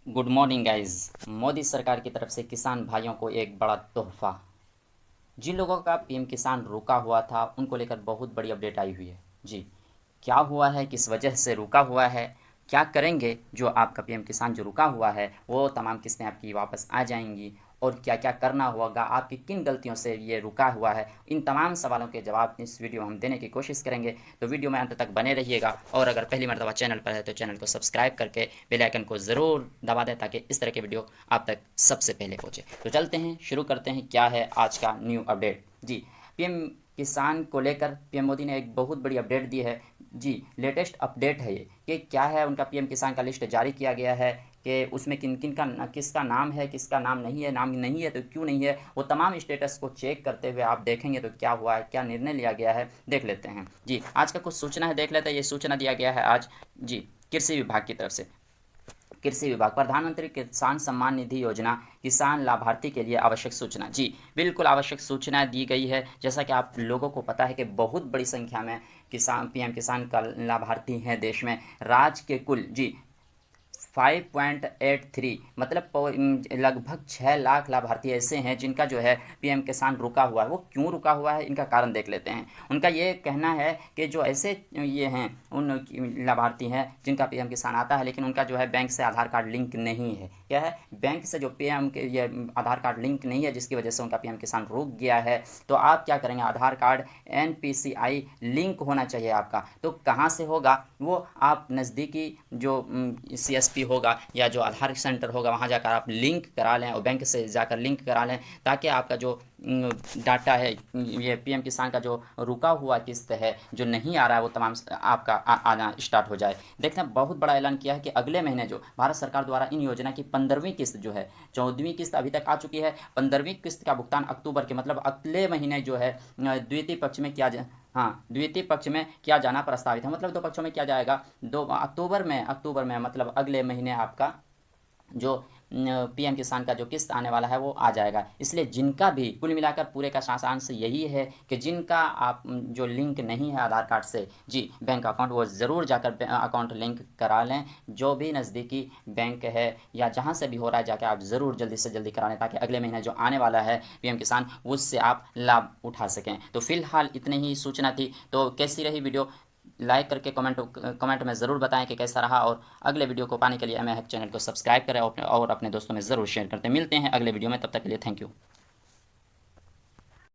Good morning guys. Modi सरकार की तरफ से किसान भाइयों को एक बड़ा तोहफा। जिन लोगों का पीएम किसान रुका हुआ था उनको लेकर बहुत बड़ी अपडेट आई हुई है। जी, क्या हुआ है, किस वजह से रुका हुआ है, क्या करेंगे जो आपका पीएम किसान जो रुका हुआ है वो तमाम किस्तें आपकी वापस आ जाएंगी, और क्या क्या करना होगा, आपकी किन गलतियों से ये रुका हुआ है, इन तमाम सवालों के जवाब इस वीडियो में हम देने की कोशिश करेंगे। तो वीडियो में अंत तक बने रहिएगा, और अगर पहली मरतबा चैनल पर है तो चैनल को सब्सक्राइब करके बेल आइकन को ज़रूर दबा दें ताकि इस तरह के वीडियो आप तक सबसे पहले पहुँचे। तो चलते हैं, शुरू करते हैं क्या है आज का न्यू अपडेट। जी, पीएम किसान को लेकर पीएम मोदी ने एक बहुत बड़ी अपडेट दी है। जी, लेटेस्ट अपडेट है ये कि क्या है, उनका पीएम किसान का लिस्ट जारी किया गया है कि उसमें किन किन का किसका नाम है, किसका नाम नहीं है, नाम नहीं है तो क्यों नहीं है, वो तमाम स्टेटस को चेक करते हुए आप देखेंगे तो क्या हुआ है, क्या निर्णय लिया गया है, देख लेते हैं। जी, आज का कुछ सूचना है, देख लेते हैं। ये सूचना दिया गया है आज जी कृषि विभाग की तरफ से। कृषि विभाग, प्रधानमंत्री किसान सम्मान निधि योजना, किसान लाभार्थी के लिए आवश्यक सूचना। जी, बिल्कुल आवश्यक सूचना दी गई है। जैसा कि आप लोगों को पता है कि बहुत बड़ी संख्या में किसान पीएम किसान का लाभार्थी हैं देश में। राज्य के कुल जी 5.83 मतलब लगभग 6 लाख लाभार्थी ऐसे हैं जिनका जो है पीएम किसान रुका हुआ है। वो क्यों रुका हुआ है, इनका कारण देख लेते हैं। उनका ये कहना है कि जो ऐसे ये हैं उन लाभार्थी हैं जिनका पीएम किसान आता है लेकिन उनका जो है बैंक से आधार कार्ड लिंक नहीं है। क्या है, बैंक से जो पीएम के ये आधार कार्ड लिंक नहीं है, जिसकी वजह से उनका पीएम किसान रुक गया है। तो आप क्या करेंगे, आधार कार्ड एनपीसीआई लिंक होना चाहिए आपका। तो कहाँ से होगा वो, आप नज़दीकी जो सीएसपी होगा या जो आधार सेंटर होगा वहाँ जाकर आप लिंक करा लें, और बैंक से जाकर लिंक करा लें ताकि आपका जो डाटा है, ये पीएम किसान का जो रुका हुआ किस्त है जो नहीं आ रहा है वो तमाम आपका आना स्टार्ट हो जाए। देखते हैं, बहुत बड़ा ऐलान किया है कि अगले महीने जो भारत सरकार द्वारा इन योजना की 15वीं किस्त जो है, 14वीं किस्त अभी तक आ चुकी है, 15वीं किस्त का भुगतान अक्टूबर के मतलब अगले महीने जो है द्वितीय पक्ष में किया जाए। हाँ, द्वितीय पक्ष में किया जाना प्रस्तावित है, मतलब दो पक्षों में किया जाएगा। दो अक्टूबर में मतलब अगले महीने आपका जो पीएम किसान का जो किस्त आने वाला है वो आ जाएगा। इसलिए जिनका भी कुल मिलाकर पूरे का सारांश यही है कि जिनका आप जो लिंक नहीं है आधार कार्ड से जी बैंक अकाउंट, वो ज़रूर जाकर अकाउंट लिंक करा लें। जो भी नज़दीकी बैंक है या जहाँ से भी हो रहा है जाकर आप ज़रूर जल्दी से जल्दी करा लें ताकि अगले महीने जो आने वाला है पीएम किसान उससे आप लाभ उठा सकें। तो फिलहाल इतनी ही सूचना थी। तो कैसी रही वीडियो, लाइक करके कमेंट में ज़रूर बताएं कि कैसा रहा, और अगले वीडियो को पाने के लिए एम चैनल को सब्सक्राइब करें और अपने दोस्तों में ज़रूर शेयर करते हैं। मिलते हैं अगले वीडियो में, तब तक के लिए थैंक यू।